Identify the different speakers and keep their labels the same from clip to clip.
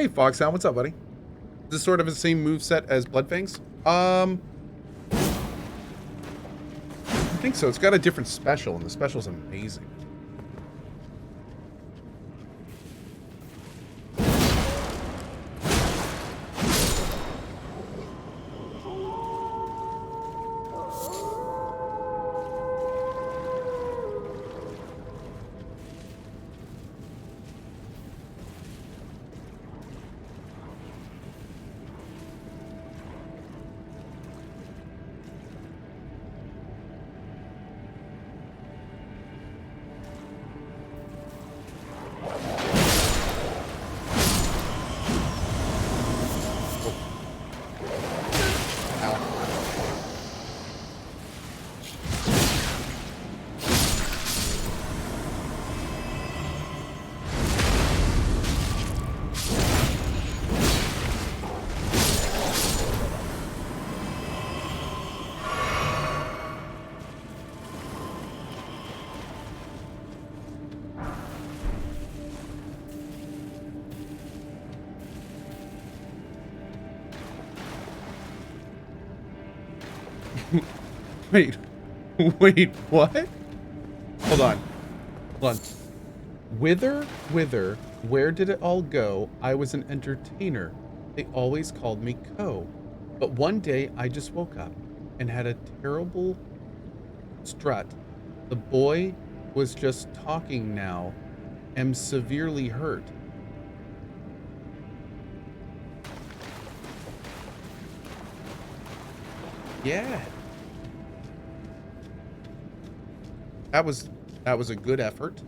Speaker 1: Hey, Foxhound, what's up, buddy? Is this sort of the same moveset as Bloodfangs? I think so. It's got a different special, and the special's amazing. Wait, wait, what? Hold on. Hold on. Wither, where did it all go? I was an entertainer. They always called me Cohh. But one day I just woke up and had a terrible strut. The boy was just talking now. Am severely hurt. Yeah. That was a good effort.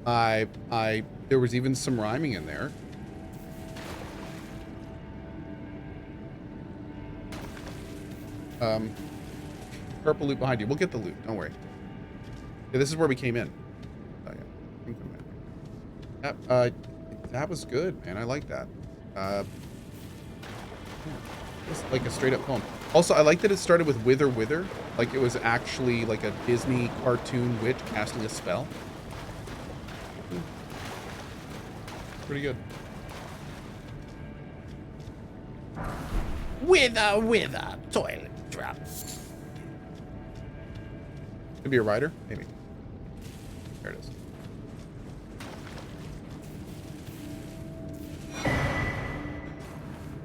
Speaker 1: There was even some rhyming in there. Purple loot behind you. We'll get the loot. Don't worry. Yeah, this is where we came in. Oh, yeah. That was good, man. I like that. It's like a straight up poem. Also, I like that it started with Wither, like it was actually like a Disney cartoon witch casting a spell. Pretty good.
Speaker 2: Wither, toilet drop.
Speaker 1: Could be a rider, maybe. There it is.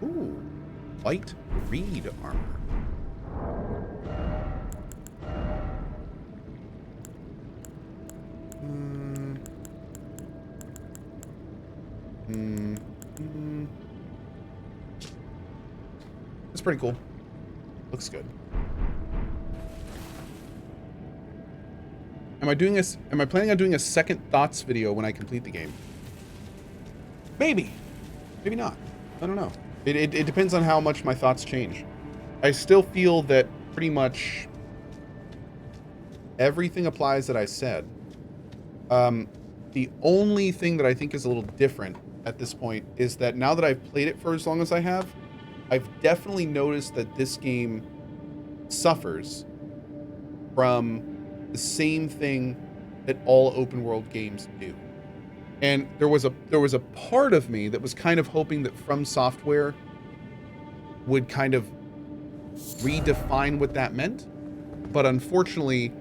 Speaker 1: Ooh, light reed armor. It's pretty cool. Looks good. Am I planning on doing a second thoughts video when I complete the game? Maybe. Maybe not. I don't know. It depends on how much my thoughts change. I still feel that pretty much everything applies that I said. The only thing that I think is a little different at this point is that now that I've played it for as long as I have, I've definitely noticed that this game suffers from the same thing that all open world games do. And there was a part of me that was kind of hoping that From Software would kind of redefine what that meant. But unfortunately,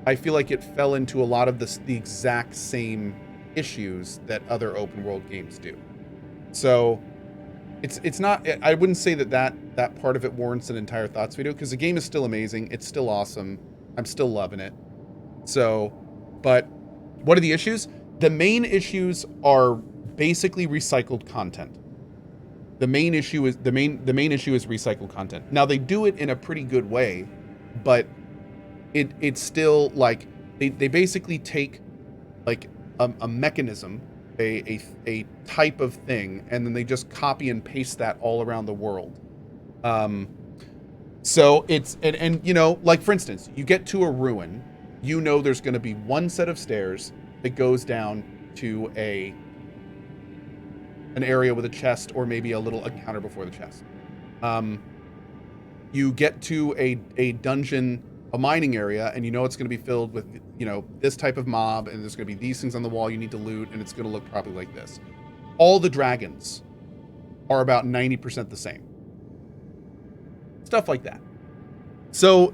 Speaker 1: I feel like it fell into a lot of the exact same issues that other open world games do. So it's not, I wouldn't say that part of it warrants an entire thoughts video, because the game is still amazing. It's still awesome. I'm still loving it. So, but what are the issues? The main issues are basically recycled content. The main issue is recycled content. Now they do it in a pretty good way, but it's still like they basically take like a mechanism, a type of thing, and then they just copy and paste that all around the world. So it's and you know, like for instance, you get to a ruin, you know there's going to be one set of stairs that goes down to an area with a chest, or maybe a little encounter before the chest. You get to a dungeon, a mining area, and you know it's going to be filled with, you know, this type of mob, and there's going to be these things on the wall you need to loot, and it's going to look probably like this. all the dragons are about 90% the same. Stuff like that. So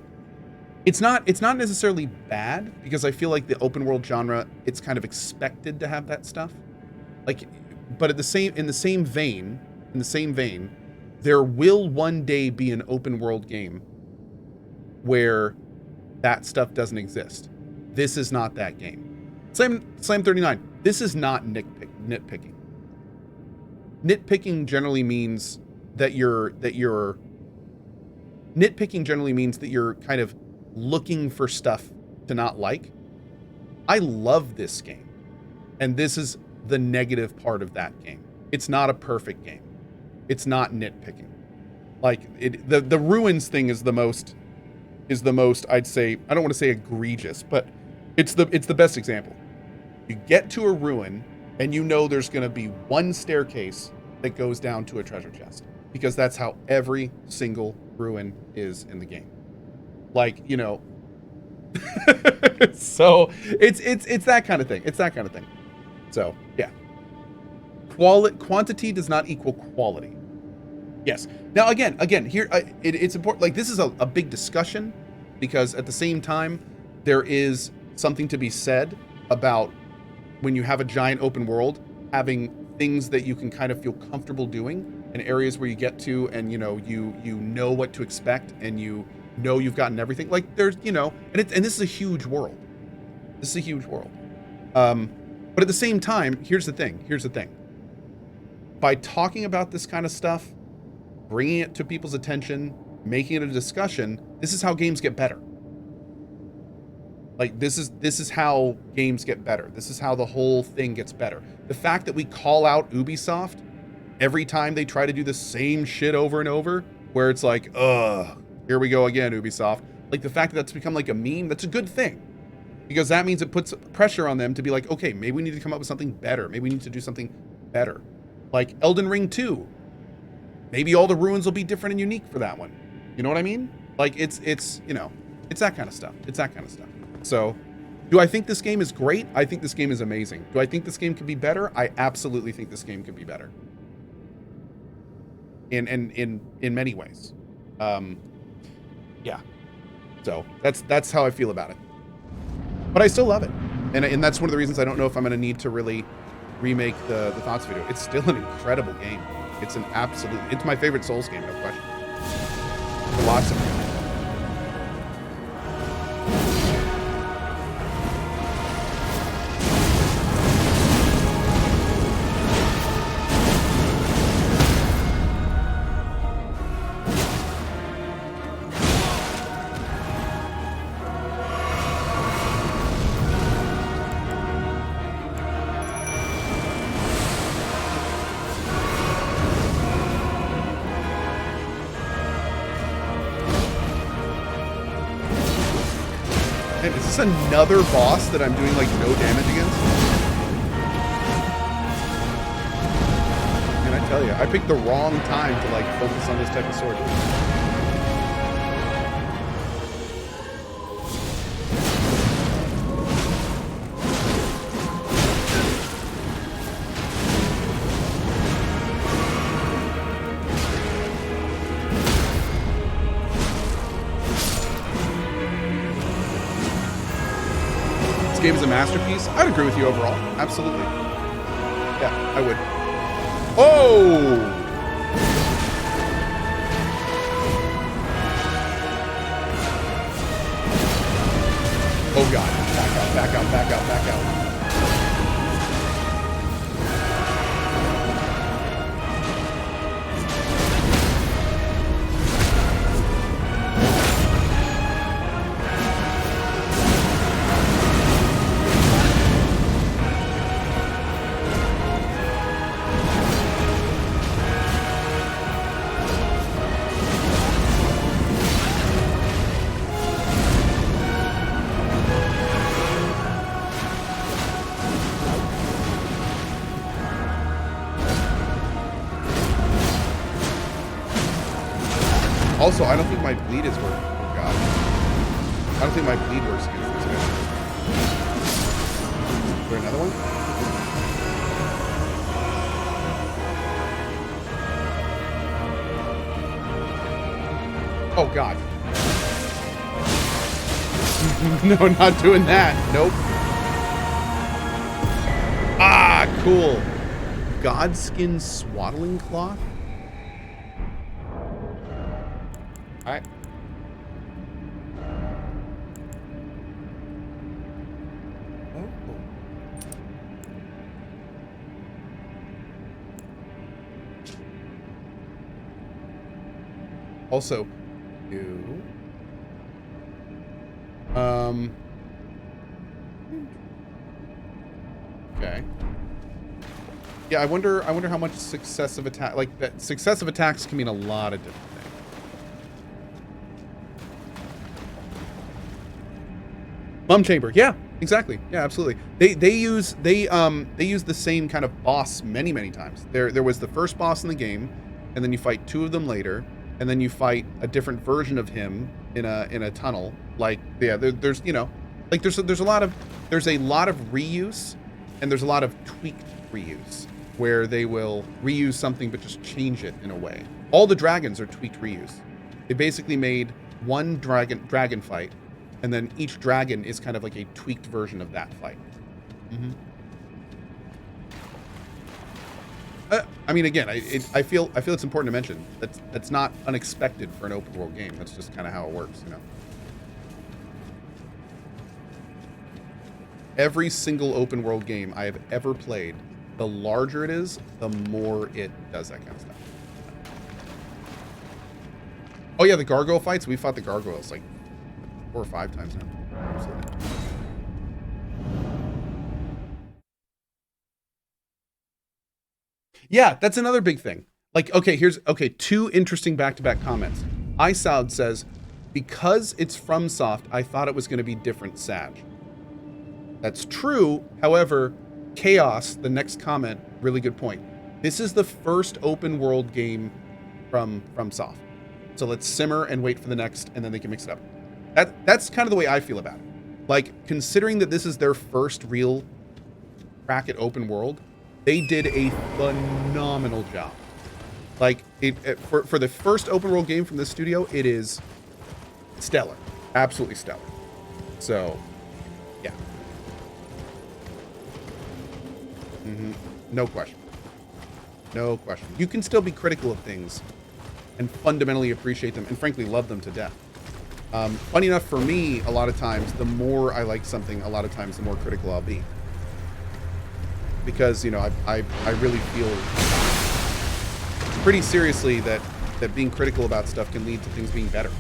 Speaker 1: it's not necessarily bad, because I feel like the open world genre, it's kind of expected to have that stuff. Like, but in the same vein, there will one day be an open world game where that stuff doesn't exist. This is not that game. Slam 39. This is not nitpicking. Nitpicking generally means that you're kind of looking for stuff to not like. I love this game, and this is the negative part of that game. It's not a perfect game. It's not nitpicking. Like the ruins thing is the most I'd say, I don't want to say egregious, but it's the best example. You get to a ruin and you know there's going to be one staircase that goes down to a treasure chest, because that's how every single ruin is in the game. Like, you know, so it's that kind of thing. It's that kind of thing. So yeah, quantity does not equal quality. Yes. Now again, here it's important. Like, this is a big discussion, because at the same time, there is something to be said about when you have a giant open world, having things that you can kind of feel comfortable doing, and areas where you get to, and you know what to expect, and you know you've gotten everything. Like, there's, you know, and this is a huge world. This is a huge world. But at the same time, here's the thing. By talking about this kind of stuff, bringing it to people's attention, making it a discussion, this is how games get better. Like, this is how games get better. This is how the whole thing gets better. The fact that we call out Ubisoft every time they try to do the same shit over and over, where it's like, ugh, here we go again, Ubisoft. Like, the fact that that's become like a meme, that's a good thing. Because that means it puts pressure on them to be like, okay, maybe we need to come up with something better. Maybe we need to do something better. Like Elden Ring 2. Maybe all the ruins will be different and unique for that one. You know what I mean? Like, it's you know, it's that kind of stuff. It's that kind of stuff. So, do I think this game is great? I think this game is amazing. Do I think this game could be better? I absolutely think this game could be better. In many ways. Yeah. So that's how I feel about it. But I still love it. And that's one of the reasons I don't know if I'm gonna need to really remake the Thoughts video. It's still an incredible game. It's my favorite Souls game, no question. Lots of them. Is this another boss that I'm doing like no damage against? Man, I tell you, I picked the wrong time to like focus on this type of sword. Game is a masterpiece. I'd agree with you overall. Absolutely. Yeah, I would. Oh! Oh god. Back out, back out, back out, back out. Also, I don't think my bleed is working. Oh god. I don't think my bleed works against this guy. Is there another one? Oh, God. No, not doing that. Nope. Ah, cool. Godskin swaddling cloth? All right. Oh. Also, you. Okay. Yeah, I wonder how much successive attack, like that successive attacks can mean a lot of different things. Mum chamber, yeah, exactly. Yeah, absolutely. They use the same kind of boss many times. There was the first boss in the game, and then you fight two of them later, and then you fight a different version of him in a tunnel. Like, yeah, there's you know, like there's a lot of reuse, and there's a lot of tweaked reuse where they will reuse something but just change it in a way. All the dragons are tweaked reuse. They basically made one dragon fight, and then each dragon is kind of like a tweaked version of that fight. Mm-hmm. I mean, again, I feel it's important to mention that's not unexpected for an open world game. That's just kind of how it works, you know. Every single open world game I have ever played, the larger it is, the more it does that kind of stuff. Oh yeah, the gargoyle fights. We fought the gargoyles like 4 or 5 times now. Absolutely. Yeah, that's another big thing. Like, okay, here's 2 interesting back-to-back comments. iSoud says, because it's FromSoft, I thought it was going to be different, Sag. That's true. However, Chaos, the next comment, really good point. This is the first open world game from FromSoft. So let's simmer and wait for the next, and then they can mix it up. That's kind of the way I feel about it. Like, considering that this is their first real crack at open world, they did a phenomenal job. Like, for the first open world game from this studio, it is stellar. Absolutely stellar. So, yeah. No question. No question. You can still be critical of things and fundamentally appreciate them and frankly love them to death. Funny enough, for me, a lot of times, the more I like something, a lot of times, the more critical I'll be. Because, you know, I really feel pretty seriously that being critical about stuff can lead to things being better.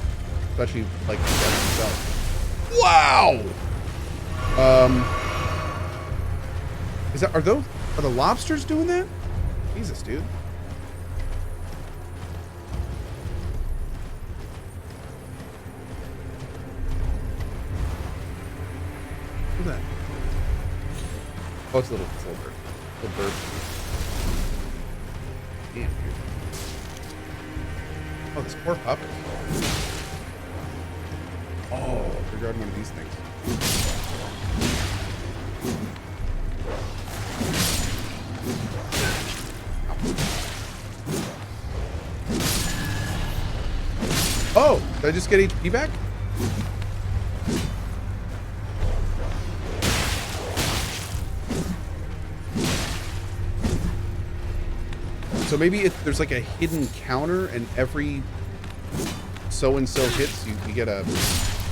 Speaker 1: Especially, like, the devs themselves. Wow! Are the lobsters doing that? Jesus, dude. Who's that? Oh, it's a little bird. Little bird. Damn, dude. Oh, this poor puppet. Oh, regarding one of these things. Oh, did I just get HP back? So maybe if there's like a hidden counter and every so-and-so hits, you get a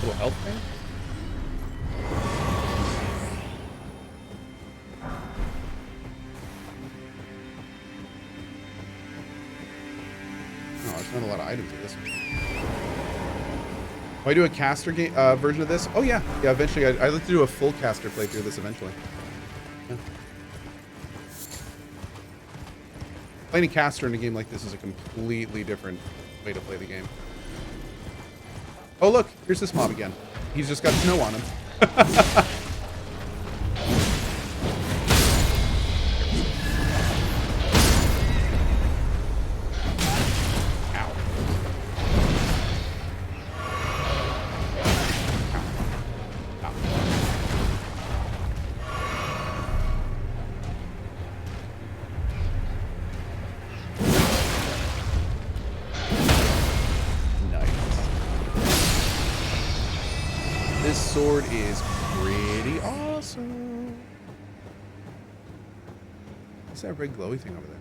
Speaker 1: little health thing? Oh, there's not a lot of items in this one. Will I do a caster game version of this? Oh yeah, yeah. Eventually, I'd like to do a full caster playthrough of this eventually. Yeah. Playing a caster in a game like this is a completely different way to play the game. Oh look, here's this mob again. He's just got snow on him. This sword is pretty awesome. What's that red glowy thing over there?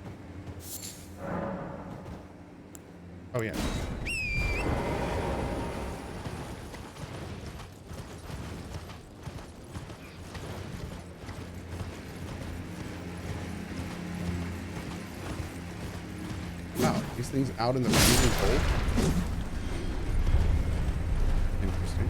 Speaker 1: Oh, yeah. Wow, these things out in the freezing cold? Interesting.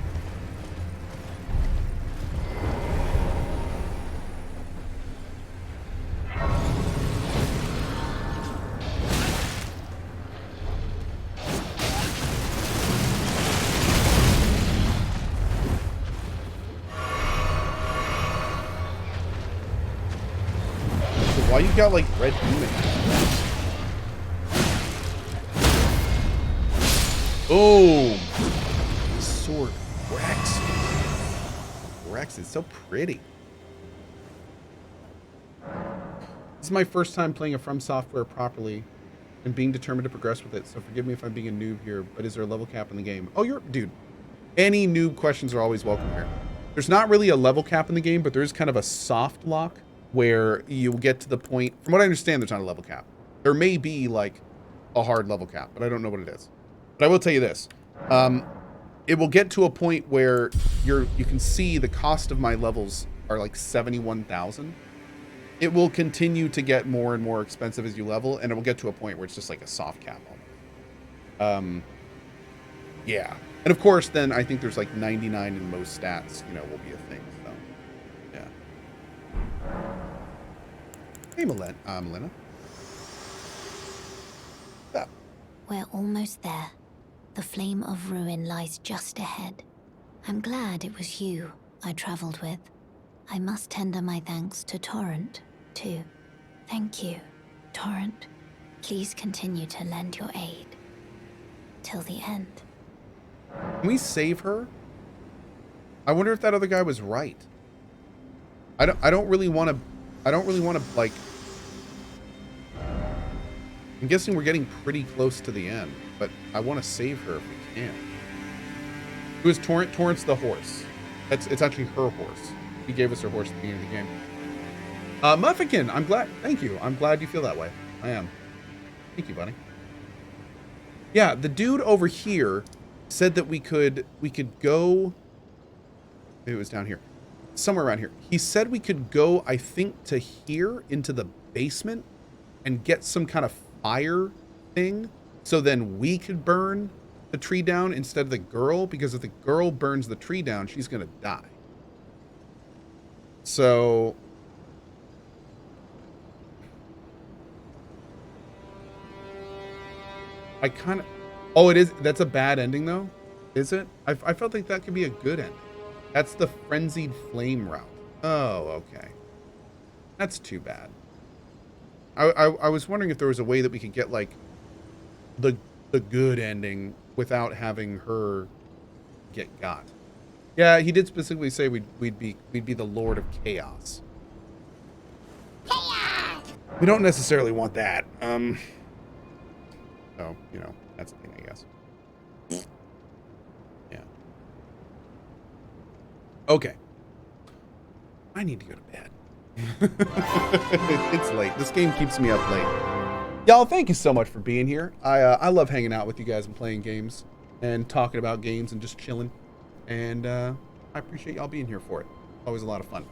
Speaker 1: So why you got like red demon? Boom! This sword wrecks. Wrecks. It's so pretty. This is my first time playing a From Software properly and being determined to progress with it, so forgive me if I'm being a noob here, but is there a level cap in the game? Oh, dude, any noob questions are always welcome here. There's not really a level cap in the game, but there's kind of a soft lock where you'll get to the point, from what I understand, there's not a level cap. There may be like a hard level cap, but I don't know what it is. But I will tell you this, it will get to a point where you can see the cost of my levels are like 71,000. It will continue to get more and more expensive as you level, and it will get to a point where it's just like a soft cap almost. Yeah. And of course, then I think there's like 99 in most stats, you know, will be a thing. So, yeah. Hey, Melina. What's up?
Speaker 3: We're almost there. The flame of ruin lies just ahead. I'm glad it was you I traveled with. I must tender my thanks to Torrent, too. Thank you, Torrent. Please continue to lend your aid. Till the end.
Speaker 1: Can we save her? I wonder if that other guy was right. I don't really want to like. I'm guessing we're getting pretty close to the end, but I want to save her if we can. Who is Torrent? Torrent's the horse. It's actually her horse. He gave us her horse at the beginning of the game. Muffikin, I'm glad. Thank you. I'm glad you feel that way. I am. Thank you, buddy. Yeah, the dude over here said that we could go. Maybe it was down here, somewhere around here. He said we could go, I think, to here into the basement and get some kind of fire thing, so then we could burn the tree down instead of the girl, because if the girl burns the tree down, she's gonna die. So I kind of, oh, it is, that's a bad ending though, is it? I felt like that could be a good ending. That's the frenzied flame route. Oh, okay, that's too bad. I was wondering if there was a way that we could get like the good ending without having her get got. Yeah, he did specifically say we'd be the Lord of Chaos. Chaos! We don't necessarily want that. So, you know, that's the thing, I guess. Yeah. Okay. I need to go to bed. It's late. This game keeps me up late. Y'all, thank you so much for being here. I love hanging out with you guys and playing games and talking about games and just chilling. And I appreciate y'all being here for it. Always a lot of fun.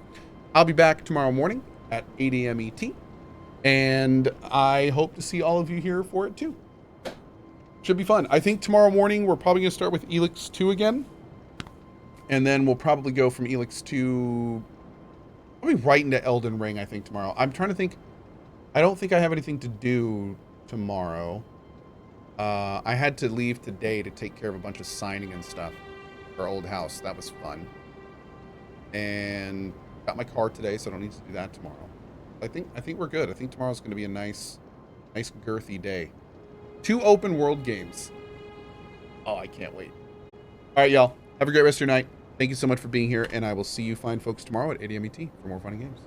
Speaker 1: I'll be back tomorrow morning at 8 a.m. ET. And I hope to see all of you here for it too. Should be fun. I think tomorrow morning we're probably going to start with Elix 2 again. And then we'll probably go from Elix 2... I'll be right into Elden Ring, I think, tomorrow. I'm trying to think. I don't think I have anything to do tomorrow. I had to leave today to take care of a bunch of signing and stuff for our old house. That was fun. And got my car today, so I don't need to do that tomorrow. I think we're good. I think tomorrow's going to be a nice girthy day. 2 open world games. Oh, I can't wait. All right, y'all. Have a great rest of your night. Thank you so much for being here, and I will see you fine folks tomorrow at 8 a.m. ET for more fun and games.